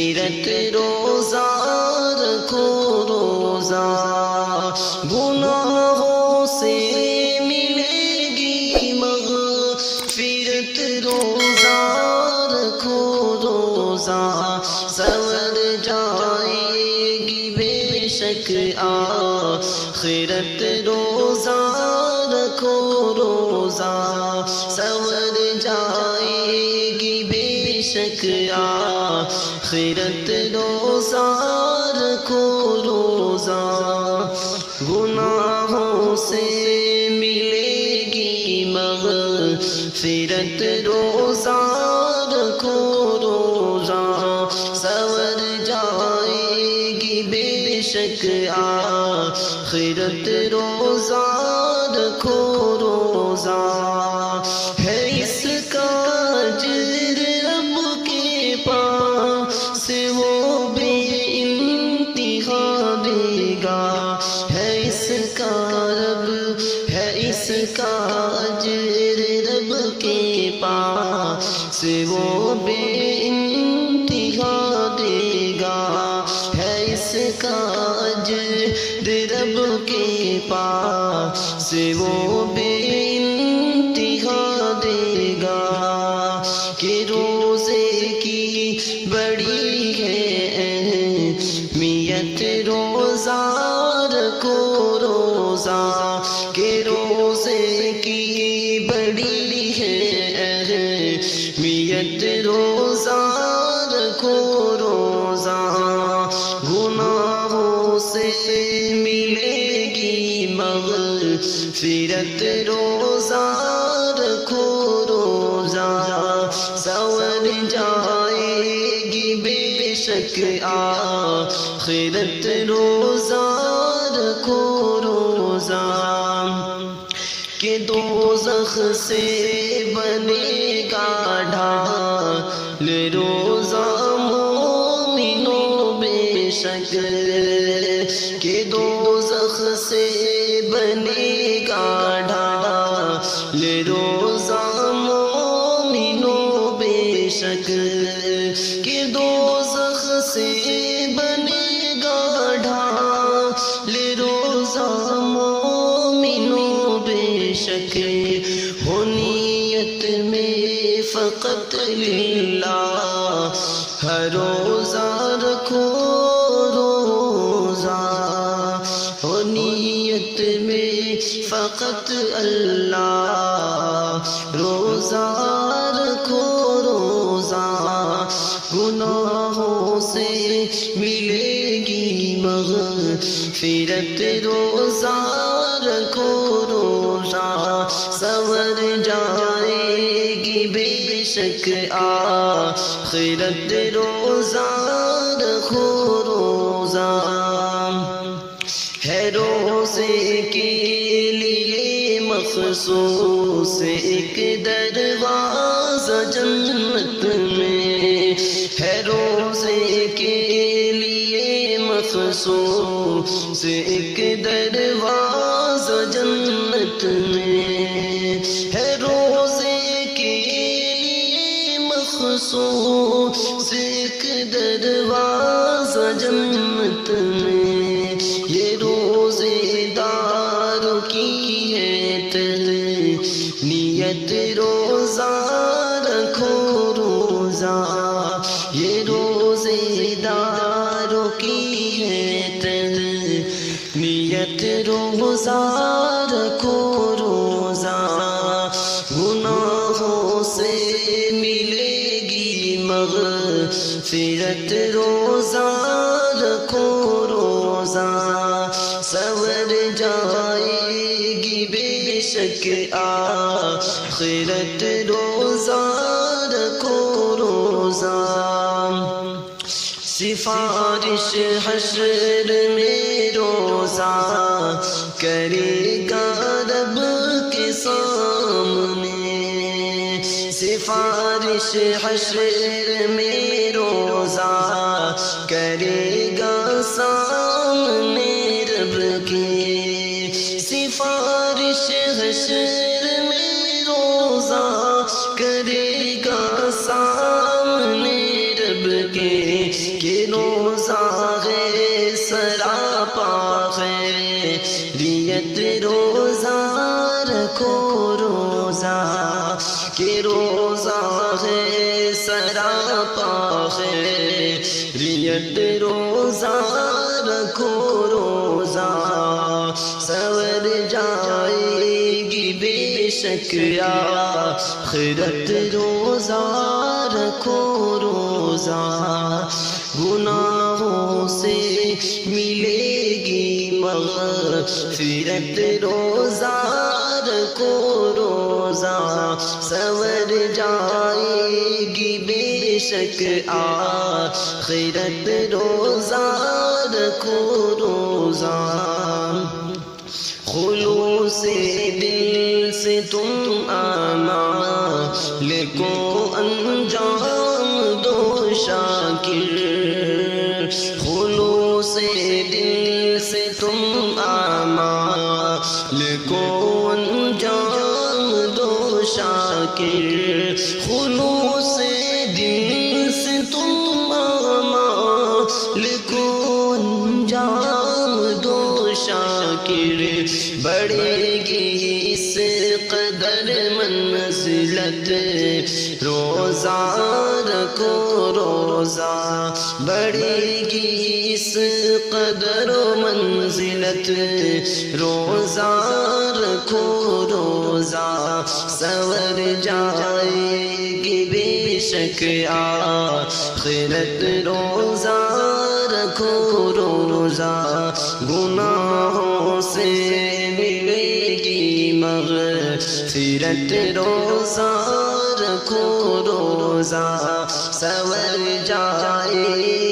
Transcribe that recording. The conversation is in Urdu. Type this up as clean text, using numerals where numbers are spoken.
فیرت روزہ رکھو روزہ، گناہوں سے ملے گی مغفرت، روزہ رکھو روزہ، سنور جائے گی بے شک آخرت، روزہ رکھو روزہ، سنور جائے گی بے شک آخرت، روزہ رکھو روزہ، گناہوں سے ملے گی مغفرت، روزہ رکھو روزہ، سنور جائے گی بے شک آخرت، روزہ رکھو روزہ، ہے اس کا اجر رب کے پاس وہ بے انتہا دے گا، ہے اس کا اجر رب کے پاس وہ بے انتہا دے گا، ہے اس کا اجر رب کے پاس وہ بے انتہا دے گا، کہ روزے کی بڑی ہے اہمیت، روزہ رکھو روزہ، کہ روزے کی بڑی ہے اہمیت، روزہ رکھو روزہ، گناہوں سے ملے گی مغفرت، روزہ رکھو روزہ، سنور جائے گی بے شک آخرت، روزہ رکھو روزہ، کہ دوزخ سے بنے گا ڈھال روزہ مومنوں بے شک، کہ دوزخ سے بنے گا ڈھال روزہ مومنوں بے شک، کہ دوزخ سے بنے گا ڈھال روزہ مومنوں بے شک، ہو نیت میں فقط للہ، ہر روزہ رکھو روزہ، ہو نیت میں فقط اللہ، روزہ رکھو روزہ، گناہوں سے ملے گی مغفرت، روزہ رکھو روزہ، سنور جائے گی بے شک آخرت، روزہ رکھو روزہ، ہے روزے کے لیے مخصوص ایک دروازہ جنت میں، ہے روزے کے لیے مخصوص ایک دروازہ جنت میں، ہے روزے کے لیے مخصوص ایک دروازہ جنت میں، یہ روزے داروں کی ہے نیت، روزہ رکھو روزہ، یہ روزے داروں کی ہے نیت، روزہ رکھو روزہ، گناہوں سے ملے گی مغفرت، روزہ رکھو روزہ، سنور جائے گی بے شک آخرت، روزہ رکھو روزہ، سفارش حشر میں روزہ کرے گا رب کے سامنے، سفارش حشر میں روزہ کرے گا سامنے رب کے، سفارش حشر میں روزہ کرے گا سامنے رب کے، روزہ ہے سراپا خیریت روزہ رکھو روزہ کہ روزہ ہے سراپا خیریت روزہ رکھو روزہ سور جائے گی بے شک آخرت روزہ رکھو روزہ گناہوں سے ملے گی مغفرت روزہ رکھو روزہ سور جائے گی بے شک آخرت روزہ رکھو روزہ خلوص دل سے تم اعمال کو انجام دو شاکر خلوص دل سے تم اعمال کو انجام دو شاکر خلوص دل سے تم اعمال کو انجام دو شاکر بڑھے گی اس قدر منزلت روزہ رکھو روزہ بڑھے گی اس قدر منزلت روزہ رکھو روزہ سور جائے گی بے شک آخرت روزہ رکھو روزہ گناہوں سے ملے گی مغفرت روزہ رکھو روزہ سور جائے